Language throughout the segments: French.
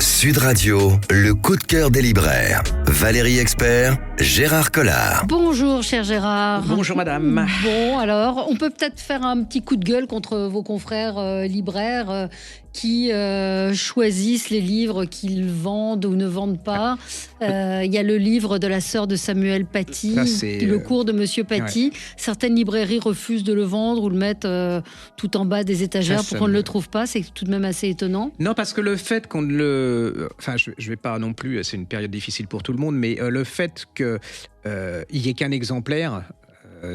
Sud Radio, le coup de cœur des libraires. Valérie Expert, Gérard Collard. Bonjour cher Gérard. Bonjour madame. Bon alors, on peut peut-être faire un petit coup de gueule contre vos confrères libraires qui choisissent les livres qu'ils vendent ou ne vendent pas. Il y a le livre de la sœur de Samuel Paty, le cours de Monsieur Paty. Ouais. Certaines librairies refusent de le vendre ou le mettent tout en bas des étagères pour qu'on ne le trouve pas. C'est tout de même assez étonnant. Non, parce que le fait qu'on ne le... Enfin, je ne vais pas non plus, c'est une période difficile pour tout le monde, mais le fait qu'il n'y ait qu'un exemplaire...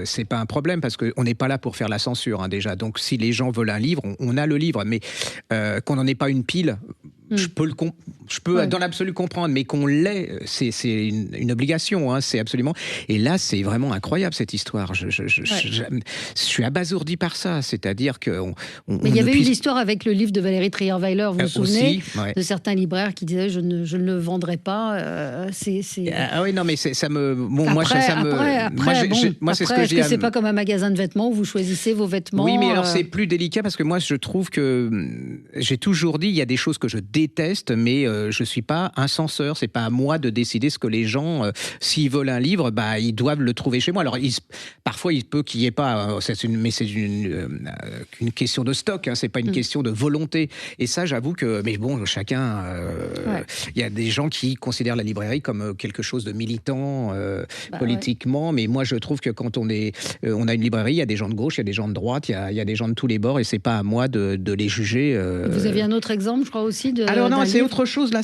c'est pas un problème parce qu'on n'est pas là pour faire la censure déjà. Donc si les gens veulent un livre, on a le livre, mais qu'on n'en ait pas une pile, je peux dans l'absolu comprendre, mais qu'on l'ait, c'est une obligation, hein, c'est absolument. Et là, c'est vraiment incroyable cette histoire. Je suis abasourdi par ça, c'est-à-dire que. Mais il y avait eu l'histoire avec le livre de Valérie Trierweiler, vous vous souvenez, de certains libraires qui disaient je ne le vendrai pas. Ah oui, non, mais ça me. Bon, moi, c'est ce que je dis. Est-ce que c'est pas comme un magasin de vêtements où vous choisissez vos vêtements? Oui, mais alors c'est plus délicat parce que moi, je trouve que j'ai toujours dit il y a des choses que je déteste, mais je suis pas un censeur. C'est pas à moi de décider ce que les gens, s'ils veulent un livre, ils doivent le trouver chez moi. Alors parfois il peut qu'il y ait pas, mais c'est une question de stock. Hein, c'est pas une question de volonté. Et ça, j'avoue que, mais bon, chacun. Il y a des gens qui considèrent la librairie comme quelque chose de militant politiquement, mais moi je trouve que quand on a une librairie, il y a des gens de gauche, il y a des gens de droite, il y a des gens de tous les bords, et c'est pas à moi de les juger. Vous aviez un autre exemple, je crois aussi. Alors non, c'est autre chose là.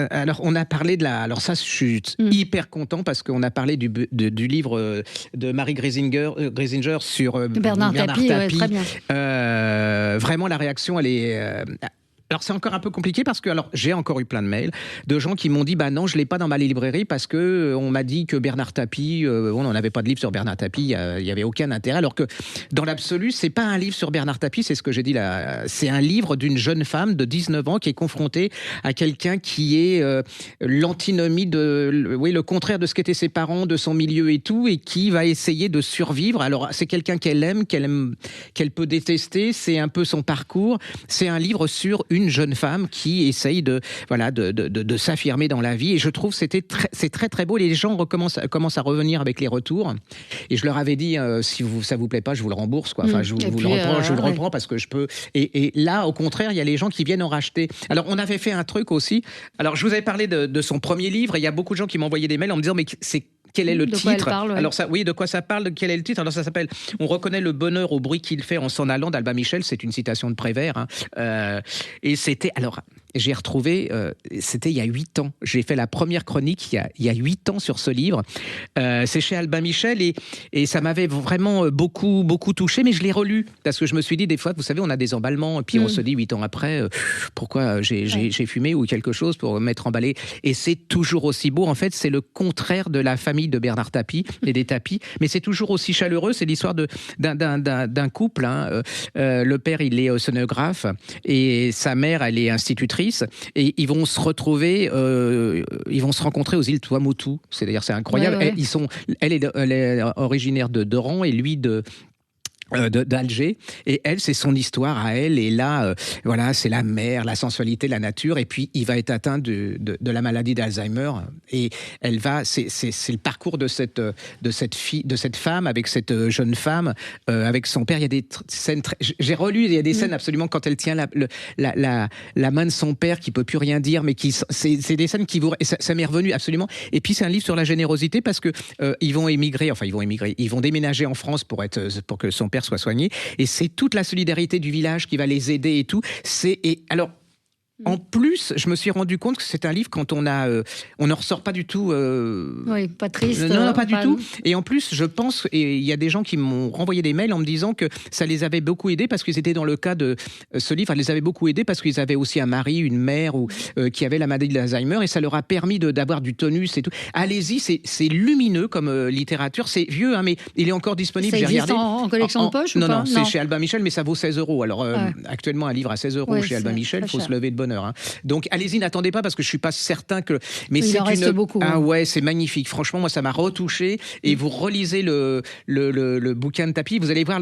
Alors on a parlé de la. Alors ça, je suis hyper content parce qu'on a parlé du livre de Marie Grisinger sur Bernard Tapie. Ouais, très bien. Vraiment, la réaction, elle est. Alors c'est encore un peu compliqué parce que j'ai encore eu plein de mails de gens qui m'ont dit non, je l'ai pas dans ma librairie parce que on m'a dit que Bernard Tapie, on n'en avait pas de livre sur Bernard Tapie, il y avait aucun intérêt, alors que dans l'absolu c'est pas un livre sur Bernard Tapie, c'est ce que j'ai dit là, c'est un livre d'une jeune femme de 19 ans qui est confrontée à quelqu'un qui est l'antinomie le contraire de ce qu'étaient ses parents, de son milieu et tout, et qui va essayer de survivre. Alors c'est quelqu'un qu'elle peut détester, c'est un peu son parcours, c'est un livre sur une jeune femme qui essaye de s'affirmer dans la vie, et je trouve c'est très très beau. Les gens commencent à revenir avec les retours, et je leur avais dit si ça vous plaît pas, je vous le rembourse quoi. Enfin je le reprends parce que je peux, et là au contraire il y a les gens qui viennent en racheter. Alors on avait fait un truc aussi, alors je vous avais parlé de son premier livre, et il y a beaucoup de gens qui m'envoyaient des mails en me disant mais quel est le titre? Alors ça, oui, de quoi ça parle? Quel est le titre? Alors ça s'appelle « On reconnaît le bonheur au bruit qu'il fait en s'en allant » d'Albin Michel. C'est une citation de Prévert. Hein. Et c'était... Alors, j'ai retrouvé... c'était il y a 8 ans. J'ai fait la première chronique il y a 8 ans sur ce livre. C'est chez Albin Michel, et ça m'avait vraiment beaucoup, beaucoup touché. Mais je l'ai relu parce que je me suis dit, des fois, vous savez, on a des emballements. Et puis on se dit 8 ans après, pourquoi j'ai fumé ou quelque chose pour m'être emballé. Et c'est toujours aussi beau. En fait, c'est le contraire de la famille de Bernard Tapie et des Tapie, mais c'est toujours aussi chaleureux. C'est l'histoire d'un couple. Hein. Le père, il est océanographe et sa mère, elle est institutrice, et ils vont se retrouver, ils vont se rencontrer aux îles Tuamotu. C'est-à-dire, c'est incroyable. Ouais. Elle est originaire d'Oran et lui d'Alger, et elle, c'est son histoire à elle, et là voilà, c'est la mer, la sensualité, la nature, et puis il va être atteint de la maladie d'Alzheimer, et elle va, c'est le parcours de cette femme avec cette jeune femme, avec son père. Il y a des scènes j'ai relu, il y a des scènes absolument, quand elle tient la main de son père qui peut plus rien dire, mais c'est des scènes qui et ça m'est revenu absolument. Et puis c'est un livre sur la générosité parce que ils vont déménager en France pour que son père soit soigné, et c'est toute la solidarité du village qui va les aider et tout. En plus, je me suis rendu compte que c'est un livre, quand on n'en ressort pas du tout. Oui, pas triste. Non, pas du tout. Et en plus, je pense, et il y a des gens qui m'ont renvoyé des mails en me disant que ça les avait beaucoup aidés parce qu'ils étaient dans le cas de ce livre. Ça les avait beaucoup aidés parce qu'ils avaient aussi un mari, une mère qui avait la maladie d'Alzheimer, et ça leur a permis d'avoir du tonus et tout. Allez-y, c'est lumineux comme littérature. C'est vieux, hein, mais il est encore disponible. Ça existe en collection de poche ou pas? Non, c'est chez Albin Michel, mais ça vaut 16 €. Alors, actuellement, un livre à 16 € chez Albin Michel, il faut se lever de bonne heure. Hein. Donc allez-y, n'attendez pas, parce que je suis pas certain que. Mais il en reste beaucoup. Ah ouais, c'est magnifique. Franchement, moi, ça m'a retouché. Et vous relisez le bouquin de Tapie, vous allez voir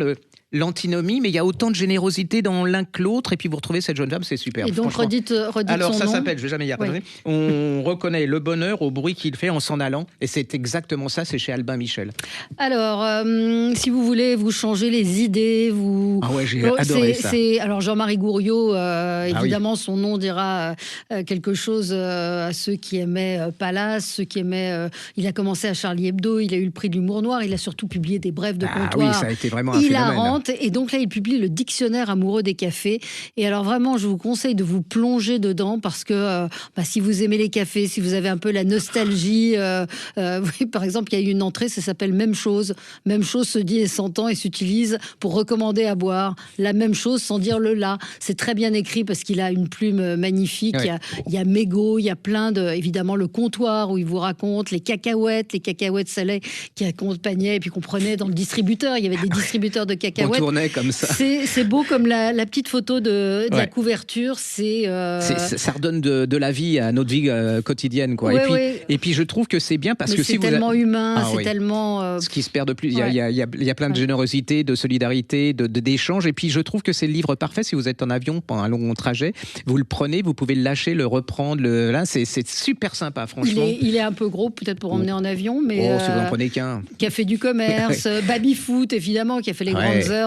l'antinomie, mais il y a autant de générosité dans l'un que l'autre. Et puis vous retrouvez cette jeune femme, c'est super. Et donc redites alors son ça nom. s'appelle, je vais jamais y arriver. Oui. On reconnaît le bonheur au bruit qu'il fait en s'en allant. Et c'est exactement ça, c'est chez Albin Michel. Alors, si vous voulez vous changer les idées, vous... Ah ouais, j'ai adoré ça. Alors Jean-Marie Gouriot, évidemment, son nom dira quelque chose à ceux qui aimaient Palace, ceux qui aimaient... il a commencé à Charlie Hebdo, il a eu le prix de l'humour noir, il a surtout publié des brèves de comptoir. Oui, ça a été vraiment un hilarante. phénomène. Et donc là, il publie le dictionnaire amoureux des cafés. Et alors vraiment, je vous conseille de vous plonger dedans parce que si vous aimez les cafés, si vous avez un peu la nostalgie, oui, par exemple, il y a une entrée, ça s'appelle Même chose. Même chose se dit et s'entend et s'utilise pour recommander à boire. La même chose sans dire le là. C'est très bien écrit parce qu'il a une plume magnifique. Oui. Il y a mégots, il y a plein de... Évidemment, le comptoir où il vous raconte les cacahuètes salées qui accompagnaient et puis qu'on prenait dans le distributeur. Il y avait des distributeurs de cacahuètes. On tournait comme ça. C'est beau comme la petite photo de la couverture. Ça redonne de la vie à notre vie quotidienne, quoi. Et puis je trouve que c'est bien parce que c'est tellement humain, c'est tellement... Ce qui se perd de plus. Il y a plein de générosité, de solidarité, d'échange. Et puis je trouve que c'est le livre parfait si vous êtes en avion pendant un long trajet. Vous le prenez, vous pouvez le lâcher, le reprendre. Là, c'est super sympa, franchement. Il est un peu gros, peut-être pour emmener en avion, mais si vous en prenez qu'un. Qui a fait du commerce, Baby-Foot évidemment, qui a fait les grandes heures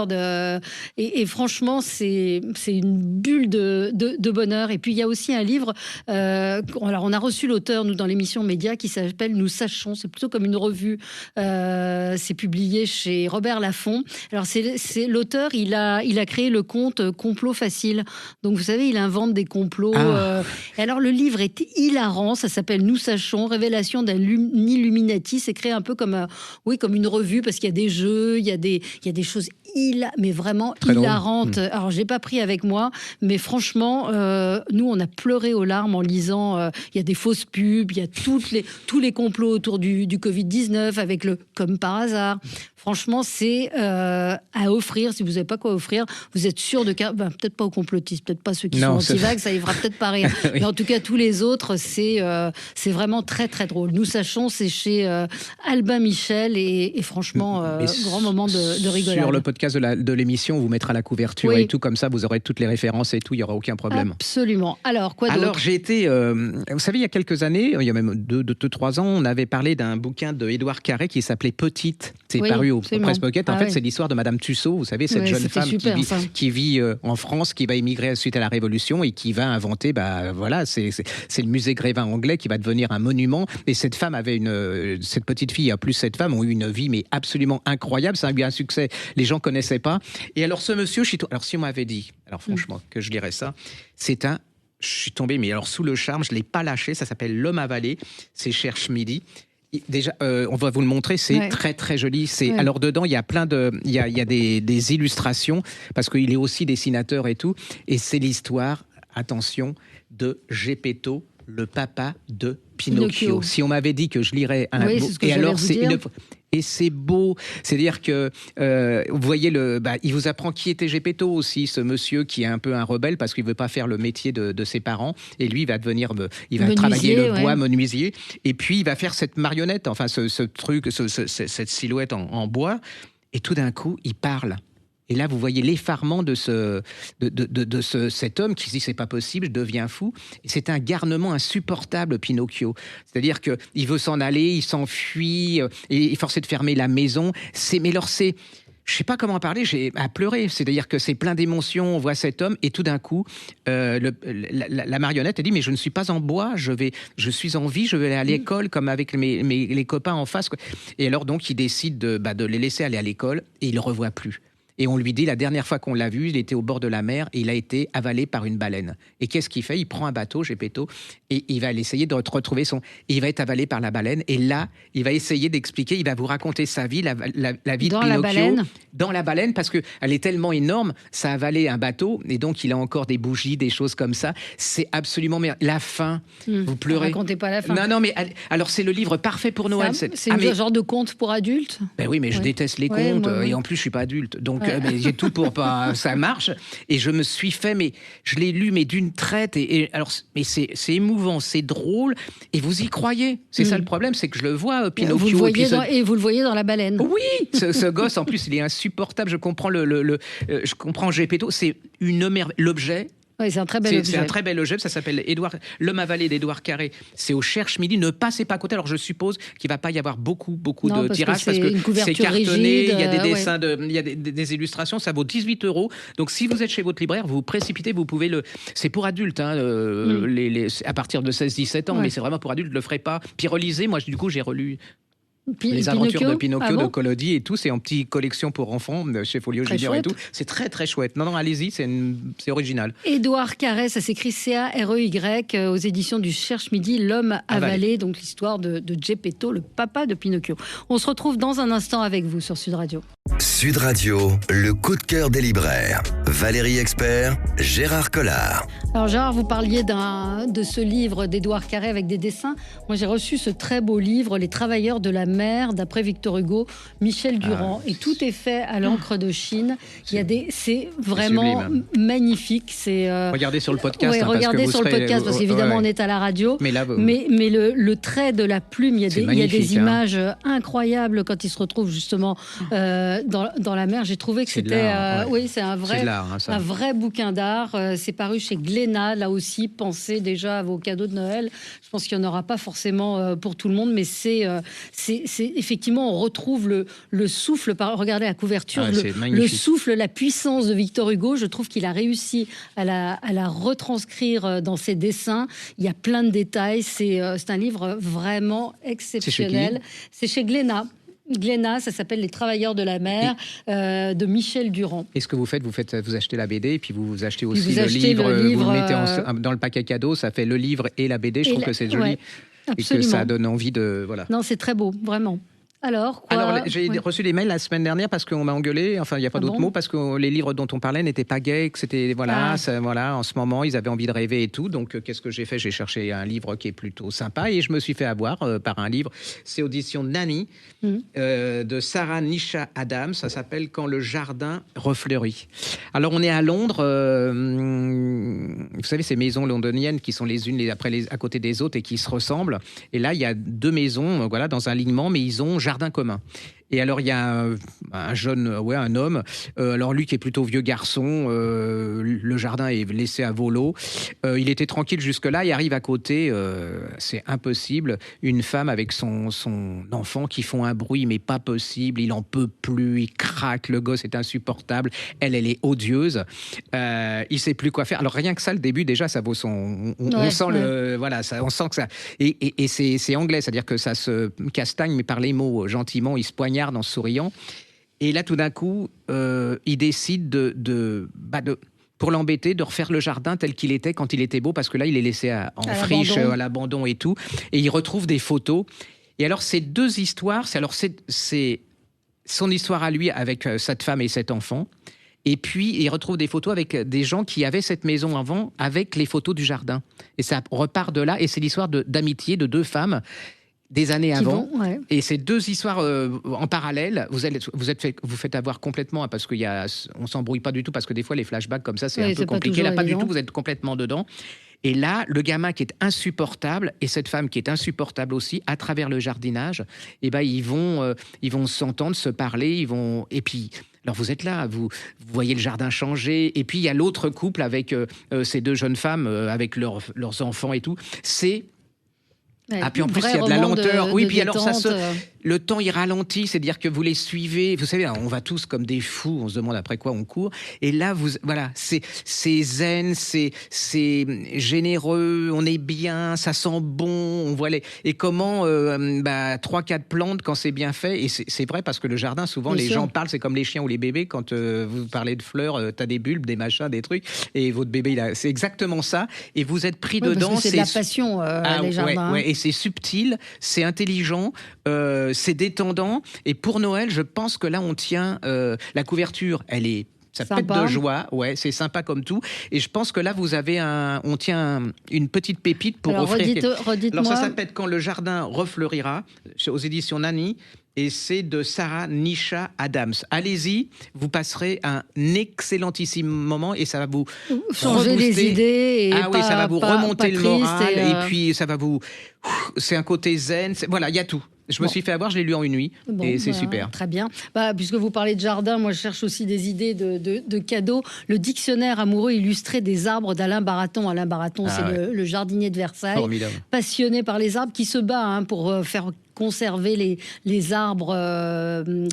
et franchement, c'est une bulle de bonheur. Et puis il y a aussi un livre. Alors on a reçu l'auteur nous dans l'émission Média qui s'appelle Nous Sachons. C'est plutôt comme une revue. C'est publié chez Robert Laffont. Alors c'est l'auteur. Il a créé le conte Complot facile. Donc vous savez, il invente des complots. Et alors le livre est hilarant. Ça s'appelle Nous Sachons, révélation d'un Illuminati. C'est créé un peu comme une revue parce qu'il y a des jeux, il y a des choses mais vraiment très hilarantes. Alors j'ai pas pris avec moi, mais franchement, nous on a pleuré aux larmes en lisant. Il y a des fausses pubs, il y a tous les complots autour du Covid-19 avec le comme par hasard. Franchement, c'est à offrir. Si vous n'avez pas quoi offrir, vous êtes sûr de... peut-être pas aux complotistes, peut-être pas ceux qui sont anti-vax, ça y fera peut-être pas rire. Oui. Mais en tout cas, tous les autres, c'est vraiment très, très drôle. Nous Sachons, c'est chez Albin Michel et franchement, grand moment de rigolade. Sur le podcast de l'émission, on vous mettra la couverture et tout, comme ça, vous aurez toutes les références et tout, il n'y aura aucun problème. Absolument. Alors, quoi d'autre ? Alors, j'ai été... vous savez, il y a quelques années, il y a même 2-3 ans, on avait parlé d'un bouquin de Édouard Carré qui s'appelait Petite. C'est paru au Presse Pocket. En fait, c'est l'histoire de Madame Tussaud, vous savez, cette jeune femme qui vit en France, qui va émigrer suite à la Révolution et qui va inventer, c'est le musée Grévin anglais qui va devenir un monument. Et cette femme avait cette petite fille, plus cette femme, ont eu une vie mais absolument incroyable. Ça a eu un succès, les gens connaissaient pas. Et alors ce monsieur, alors si on m'avait dit, alors franchement, que je lirais ça, je suis tombé, mais alors sous le charme, je l'ai pas lâché. Ça s'appelle L'Homme avalé. C'est cher Schmidi. Déjà, on va vous le montrer, c'est très très joli. Alors dedans, il y a plein il y a des illustrations parce qu'il est aussi dessinateur et tout. Et c'est l'histoire, attention, de Geppetto, le papa de Pinocchio. Si on m'avait dit que je lirais un beau, et alors et c'est beau, c'est-à-dire que vous voyez il vous apprend qui était Geppetto aussi, ce monsieur qui est un peu un rebelle parce qu'il veut pas faire le métier de ses parents et lui il va devenir, il va travailler le bois, menuisier, et puis il va faire cette marionnette, enfin ce truc, cette silhouette en bois, et tout d'un coup il parle. Et là, vous voyez l'effarement de cet homme qui se dit c'est pas possible, je deviens fou. Et c'est un garnement insupportable, Pinocchio. C'est-à-dire qu'il veut s'en aller, il s'enfuit, et il est forcé de fermer la maison. Je sais pas comment parler, j'ai à pleurer. C'est-à-dire que c'est plein d'émotions. On voit cet homme et tout d'un coup, la marionnette elle dit mais je ne suis pas en bois, je suis en vie, je vais aller à l'école comme avec les copains en face. Et alors donc il décide de les laisser aller à l'école et il le revoit plus. Et on lui dit, la dernière fois qu'on l'a vu, il était au bord de la mer et il a été avalé par une baleine. Et qu'est-ce qu'il fait ? Il prend un bateau, Geppetto, et il va essayer de retrouver et il va être avalé par la baleine. Et là, il va essayer d'expliquer, il va vous raconter sa vie, la vie de Pinocchio. Dans la baleine, parce qu'elle est tellement énorme, ça a avalé un bateau. Et donc, il a encore des bougies, des choses comme ça. C'est absolument merveilleux. La fin, vous pleurez. Ne racontez pas la fin. Non, mais alors c'est le livre parfait pour Noël. C'est un genre de conte pour adultes ? Ben oui, mais je déteste les contes. Et en plus, je suis pas adulte. Donc, mais j'ai tout pour pas, ça marche. Et je me suis fait, mais je l'ai lu, mais d'une traite. Alors, mais c'est émouvant, c'est drôle, et vous y croyez. C'est ça le problème, c'est que je le vois, Pinocchio. Vous le voyez et vous le voyez dans La Baleine. Oui, ce gosse, en plus, il est insupportable. Je comprends je comprends Gepetto. C'est une merveille. L'objet. Oui, c'est un très bel objet. C'est un très bel objet, ça s'appelle L'homme avalé d'Édouard Carré. C'est au Cherche Midi, ne passez pas à côté. Alors je suppose qu'il ne va pas y avoir beaucoup de tirages parce que c'est cartonné, il y a des dessins, il y a des illustrations, ça vaut 18 €. Donc si vous êtes chez votre libraire, vous vous précipitez, vous pouvez c'est pour adultes, hein, à partir de 16-17 ans, mais c'est vraiment pour adultes, ne le ferez pas. Puis relisez, moi du coup j'ai relu les aventures de Pinocchio, de Collodi et tout, c'est en petite collection pour enfants chez Folio Junior et tout. C'est très très chouette. Non, allez-y, c'est original. Édouard Carré, ça s'écrit C-A-R-E-Y aux éditions du Cherche Midi, L'homme avalé, donc l'histoire de Gepetto, le papa de Pinocchio. On se retrouve dans un instant avec vous sur Sud Radio. Sud Radio, le coup de cœur des libraires. Valérie Expert, Gérard Collard. Alors Gérard, vous parliez de ce livre d'Édouard Carré avec des dessins. Moi j'ai reçu ce très beau livre, Les Travailleurs de la mer, d'après Victor Hugo, Michel Durand. Et tout est fait à l'encre de Chine. C'est vraiment magnifique. Regardez sur le podcast. Oui, regardez sur le podcast parce qu'évidemment on est à la radio. Mais le trait de la plume, il y a des images incroyables quand il se retrouve justement dans la mer. J'ai trouvé que c'était c'est un vrai bouquin d'art. C'est paru chez Glénat, là aussi, pensez déjà à vos cadeaux de Noël. Je pense qu'il n'y en aura pas forcément pour tout le monde, mais c'est effectivement, on retrouve le souffle, regardez la couverture, le souffle, la puissance de Victor Hugo. Je trouve qu'il a réussi à la retranscrire dans ses dessins. Il y a plein de détails. C'est un livre vraiment exceptionnel. C'est chez Glénat. Ça s'appelle Les Travailleurs de la mer de Michel Durand. Et ce que vous faites, vous achetez la BD et puis vous achetez aussi le livre. Vous le mettez dans le paquet cadeau, ça fait le livre et la BD. Je trouve que c'est joli et que ça donne envie de Non, c'est très beau, vraiment. Alors, j'ai reçu des mails la semaine dernière parce qu'on m'a engueulé, enfin il n'y a pas d'autre mot, parce que les livres dont on parlait n'étaient pas gays, que c'était, en ce moment ils avaient envie de rêver et tout, donc qu'est-ce que j'ai fait? J'ai cherché un livre qui est plutôt sympa et je me suis fait avoir par un livre, c'est audition Nani, de Sarah Nisha Adams, ça s'appelle Quand le jardin refleurit. Alors on est à Londres, vous savez ces maisons londoniennes qui sont les unes à côté des autres et qui se ressemblent, et là il y a deux maisons dans un alignement, mais ils ont jardin commun. Et alors, il y a un homme, alors lui qui est plutôt vieux garçon, le jardin est laissé à volo. Il était tranquille jusque-là, il arrive à côté, c'est impossible, une femme avec son enfant qui font un bruit, mais pas possible, il en peut plus, il craque, le gosse est insupportable, elle est odieuse, il sait plus quoi faire. Alors rien que ça, le début, déjà, ça vaut son... On sent on sent que ça... Et c'est anglais, c'est-à-dire que ça se castagne, mais par les mots, gentiment, il se poignarde en souriant. Et là, tout d'un coup, il décide pour l'embêter, de refaire le jardin tel qu'il était quand il était beau, parce que là, il est laissé en friche, à l'abandon et tout. Et il retrouve des photos. Et alors, ces deux histoires, c'est son histoire à lui avec cette femme et cet enfant. Et puis, il retrouve des photos avec des gens qui avaient cette maison avant, avec les photos du jardin. Et ça repart de là. Et c'est l'histoire d'amitié de deux femmes des années avant. Et ces deux histoires en parallèle, vous faites avoir complètement, parce qu'on s'embrouille pas du tout, parce que des fois, les flashbacks comme ça, c'est un peu compliqué. Là, pas du tout, vous êtes complètement dedans. Et là, le gamin qui est insupportable et cette femme qui est insupportable aussi, à travers le jardinage, ils vont s'entendre, se parler, et puis... Alors vous êtes là, vous voyez le jardin changer, et puis il y a l'autre couple avec ces deux jeunes femmes, avec leurs enfants et tout. Puis en plus, il y a de la lenteur. Puis alors le temps, il ralentit, c'est-à-dire que vous les suivez. Vous savez, on va tous comme des fous, on se demande après quoi on court. Et là, c'est zen, c'est généreux, on est bien, ça sent bon, on voit et comment 3-4 plantes quand c'est bien fait. Et c'est vrai parce que le jardin, souvent, les gens parlent, c'est comme les chiens ou les bébés. Quand vous parlez de fleurs, t'as des bulbes, des machins, des trucs, et votre bébé, c'est exactement ça. Et vous êtes pris dedans. Parce que c'est de la passion, les jardins. Et c'est subtil, c'est intelligent, c'est détendant. Et pour Noël, je pense que là, on tient la couverture. Ça pète de joie, c'est sympa comme tout. Et je pense que là, on tient une petite pépite pour offrir. Redites-moi. Alors ça s'appelle Quand le jardin refleurira, aux éditions Nani. et c'est de Sarah Nisha Adams. Allez-y, vous passerez un excellentissime moment et ça va vous changer rebooster. les idées. Et oui, ça va vous remonter le moral et et puis ça va vous... C'est un côté zen, voilà, il y a tout. Je me suis fait avoir, je l'ai lu en une nuit et c'est super. Très bien. Puisque vous parlez de jardin, moi je cherche aussi des idées de cadeaux. Le dictionnaire amoureux illustré des arbres d'Alain Baraton. Alain Baraton, c'est le jardinier de Versailles, formidable, passionné par les arbres, qui se bat pour faire conserver les arbres,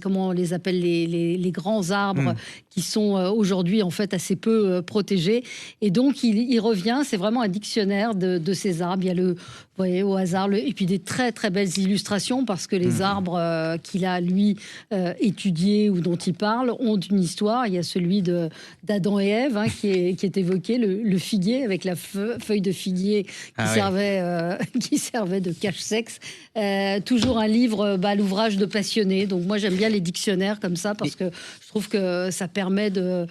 comment on les appelle, les grands arbres qui sont aujourd'hui en fait assez peu protégés. Et donc il revient, c'est vraiment un dictionnaire de ces arbres. Il y a vous voyez, au hasard, et puis des très très belles illustrations parce que les arbres qu'il a lui étudiés ou dont il parle ont une histoire. Il y a celui d'Adam et Ève qui est évoqué, le figuier avec la feuille de figuier qui servait de cache-sexe. Toujours un livre, l'ouvrage de passionné. Donc moi j'aime bien les dictionnaires comme ça parce que je trouve que ça permet de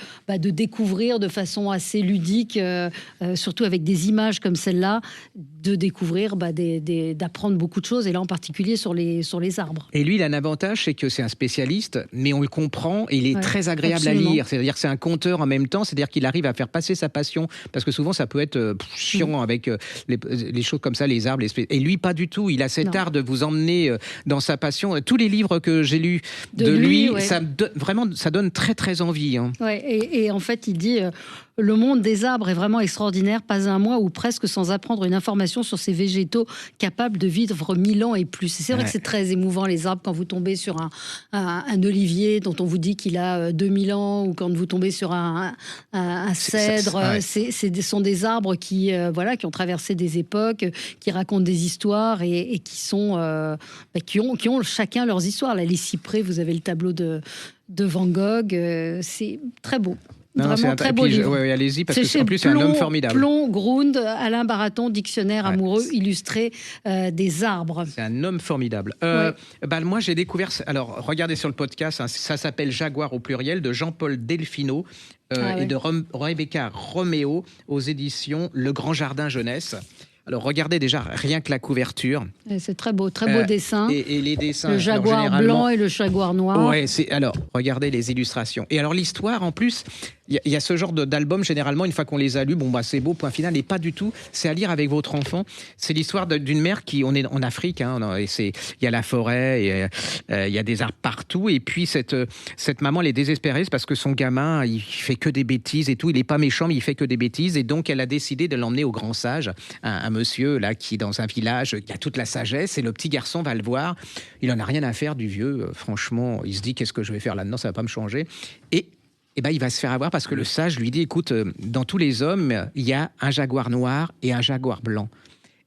découvrir de façon assez ludique, surtout avec des images comme celle-là, de découvrir, d'apprendre beaucoup de choses, et là en particulier sur les arbres. Et lui, il a un avantage, c'est que c'est un spécialiste, mais on le comprend et il est très agréable absolument. à lire. C'est-à-dire que c'est un conteur en même temps, c'est-à-dire qu'il arrive à faire passer sa passion, parce que souvent ça peut être chiant avec les choses comme ça, les arbres. Et lui, pas du tout. Il a cet art de vous emmener dans sa passion. Tous les livres que j'ai lus de lui, vraiment, ça donne très très envie. Ouais, et en fait, il dit... Le monde des arbres est vraiment extraordinaire. Pas un mois ou presque sans apprendre une information sur ces végétaux capables de vivre 1000 ans et plus. C'est vrai que c'est très émouvant, les arbres, quand vous tombez sur un olivier dont on vous dit qu'il a 2000 ans, ou quand vous tombez sur un cèdre. Ce sont des arbres qui ont traversé des époques, qui racontent des histoires et qui ont chacun leurs histoires. Là, les cyprès, vous avez le tableau de Van Gogh. C'est très beau. Vraiment très beau livre. Allez-y, parce que en plus c'est un homme formidable. Plomb, Grund, Alain Baraton, dictionnaire amoureux illustré des arbres. C'est un homme formidable. Moi j'ai découvert, alors regardez sur le podcast, ça s'appelle Jaguar au pluriel, de Jean-Paul Delfino et de Rebecca Roméo aux éditions Le Grand Jardin Jeunesse. Alors regardez déjà rien que la couverture. C'est très beau dessin. Et les dessins. Le jaguar blanc et le jaguar noir. Alors regardez les illustrations. Et alors l'histoire en plus, il y a ce genre d'album généralement une fois qu'on les a lus, c'est beau, point final. Et pas du tout. C'est à lire avec votre enfant. C'est l'histoire d'une mère on est en Afrique, et il y a la forêt, et il y a des arbres partout. Et puis cette maman, elle est désespérée parce que son gamin, il fait que des bêtises et tout. Il est pas méchant, mais il fait que des bêtises. Et donc elle a décidé de l'emmener au grand sage, un monsieur là qui est dans un village qui a toute la sagesse, et le petit garçon va le voir, il en a rien à faire du vieux, franchement, il se dit qu'est-ce que je vais faire là-dedans, ça va pas me changer, et il va se faire avoir parce que le sage lui dit écoute, dans tous les hommes il y a un jaguar noir et un jaguar blanc.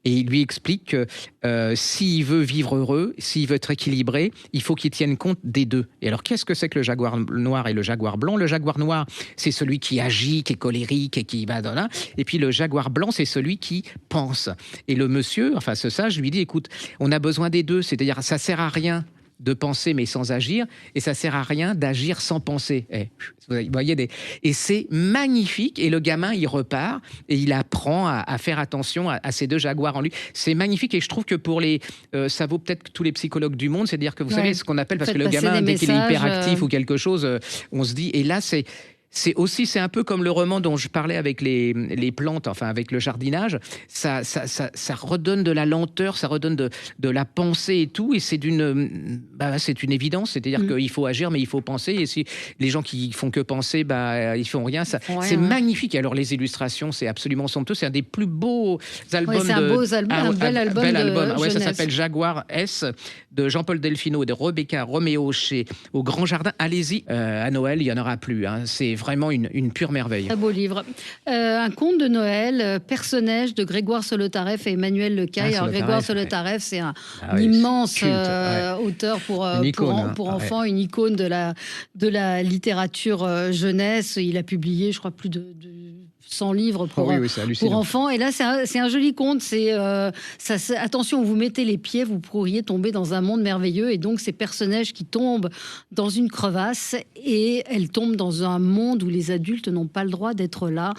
Et il lui explique que s'il veut vivre heureux, s'il veut être équilibré, il faut qu'il tienne compte des deux. Et alors, qu'est-ce que c'est que le jaguar noir et le jaguar blanc ? Le jaguar noir, c'est celui qui agit, qui est colérique et qui va dans là. Et puis le jaguar blanc, c'est celui qui pense. Et le monsieur, ce sage, lui dit, écoute, on a besoin des deux. C'est-à-dire, ça sert à rien de penser mais sans agir, et ça sert à rien d'agir sans penser. Vous voyez et c'est magnifique, et le gamin il repart et il apprend à faire attention à ces deux jaguars en lui. C'est magnifique, et je trouve que pour ça vaut peut-être tous les psychologues du monde, c'est-à-dire que vous savez ce qu'on appelle, parce que le gamin dès qu'il est hyperactif ou quelque chose, on se dit, et là c'est un peu comme le roman dont je parlais avec les plantes, avec le jardinage. Ça redonne de la lenteur, ça redonne de la pensée et tout. Et c'est c'est une évidence. C'est-à-dire qu'il faut agir, mais il faut penser. Et si les gens qui font que penser, ils font rien. C'est magnifique. Et alors les illustrations, c'est absolument somptueux. C'est un des plus beaux albums. C'est un bel album de jeunesse. Ça s'appelle Jaguar S de Jean-Paul Delfino et de Rebecca Roméo au Grand Jardin. Allez-y. À Noël, il y en aura plus. C'est vraiment une pure merveille. Très beau livre. Un conte de Noël, Personnage de Grégoire Solotareff et Emmanuel Lecaille. Alors Grégoire Solotareff, c'est un immense auteur pour enfants, une icône de la littérature jeunesse. Il a publié, je crois, plus de 100 livres pour enfants. Et là, c'est un joli conte. Attention, vous mettez les pieds, vous pourriez tomber dans un monde merveilleux. Et donc, ces personnages qui tombent dans une crevasse, et elles tombent dans un monde où les adultes n'ont pas le droit d'être là.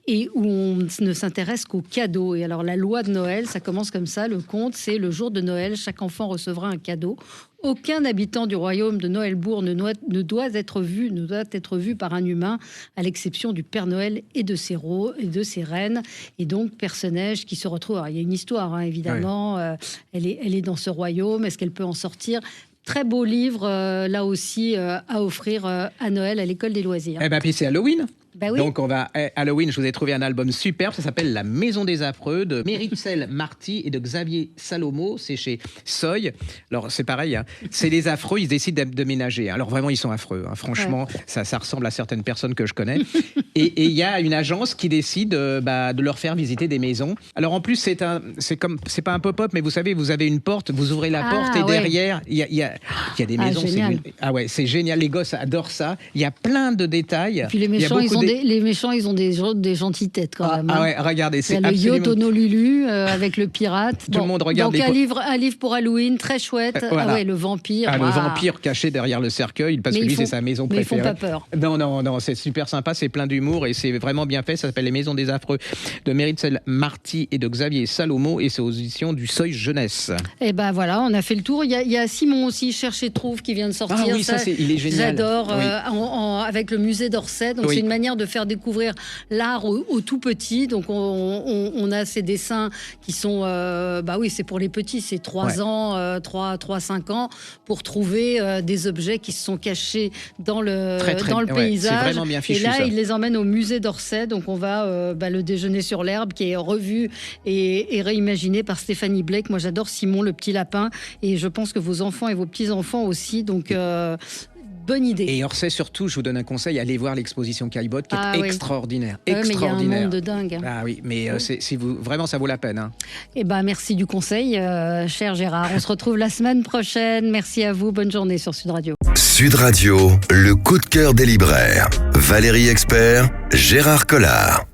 et où on ne s'intéresse qu'aux cadeaux. Et alors la loi de Noël, ça commence comme ça. Le conte, c'est le jour de Noël, chaque enfant recevra un cadeau. Aucun habitant du royaume de Noëlbourg ne doit être vu par un humain, à l'exception du Père Noël et de ses reines. Et donc, Père-Neige qui se retrouve... Alors, il y a une histoire, hein, évidemment. Ouais. Elle est dans ce royaume. Est-ce qu'elle peut en sortir ? Très beau livre, là aussi, à offrir à Noël à l'école des loisirs. Eh bien, puis c'est Halloween. Ben oui. Donc Halloween, je vous ai trouvé un album superbe, ça s'appelle La Maison des Affreux de Meritxell Marty et de Xavier Salomo, c'est chez Seuil. Alors c'est pareil, hein. C'est les affreux, ils décident de ménager. Alors vraiment ils sont affreux, hein. Franchement, ouais. ça ressemble à certaines personnes que je connais. Et il y a une agence qui décide de leur faire visiter des maisons. Alors en plus c'est pas un pop-up, mais vous savez, vous avez une porte, vous ouvrez la porte et derrière il y a des maisons. C'est génial, les gosses adorent ça. Il y a plein de détails. Et puis les méchants les méchants, ils ont des gentilles têtes quand même. Ah ouais, regardez, c'est absolument... le Yacht Honolulu avec le pirate. Tout le monde regarde. Donc un livre pour Halloween, très chouette. Voilà. Ah ouais, le vampire. Le vampire caché derrière le cercueil, parce que lui, c'est sa maison préférée. Mais ils font pas peur. Non, c'est super sympa, c'est plein d'humour et c'est vraiment bien fait. Ça s'appelle Les Maisons des Affreux de Meritxell Marty et de Xavier Salomo et c'est aux éditions du Seuil Jeunesse. Et ben voilà, on a fait le tour. Il y a Simon aussi, Cherche et Trouve, qui vient de sortir. Ah oui, il est génial. J'adore, avec le musée d'Orsay. Donc c'est une manière de faire découvrir l'art aux tout petits. Donc on a ces dessins qui sont c'est pour les petits, c'est 3 ans, 3-5 ans, pour trouver des objets qui se sont cachés dans le paysage. C'est vraiment bien fichu. Et là, ça. il les emmène au musée d'Orsay. Donc on va le déjeuner sur l'herbe, qui est revu et réimaginé par Stéphanie Blake. Moi j'adore Simon le petit lapin et je pense que vos enfants et vos petits-enfants aussi. Donc bonne idée. Et Orsay, surtout, je vous donne un conseil, allez voir l'exposition Caillebotte qui est extraordinaire. Extraordinaire. Mais il y a un monde de dingue. Ah oui, mais vraiment, ça vaut la peine. Hein. Eh ben, merci du conseil, cher Gérard. On se retrouve la semaine prochaine. Merci à vous. Bonne journée sur Sud Radio. Sud Radio, le coup de cœur des libraires. Valérie Expert, Gérard Collard.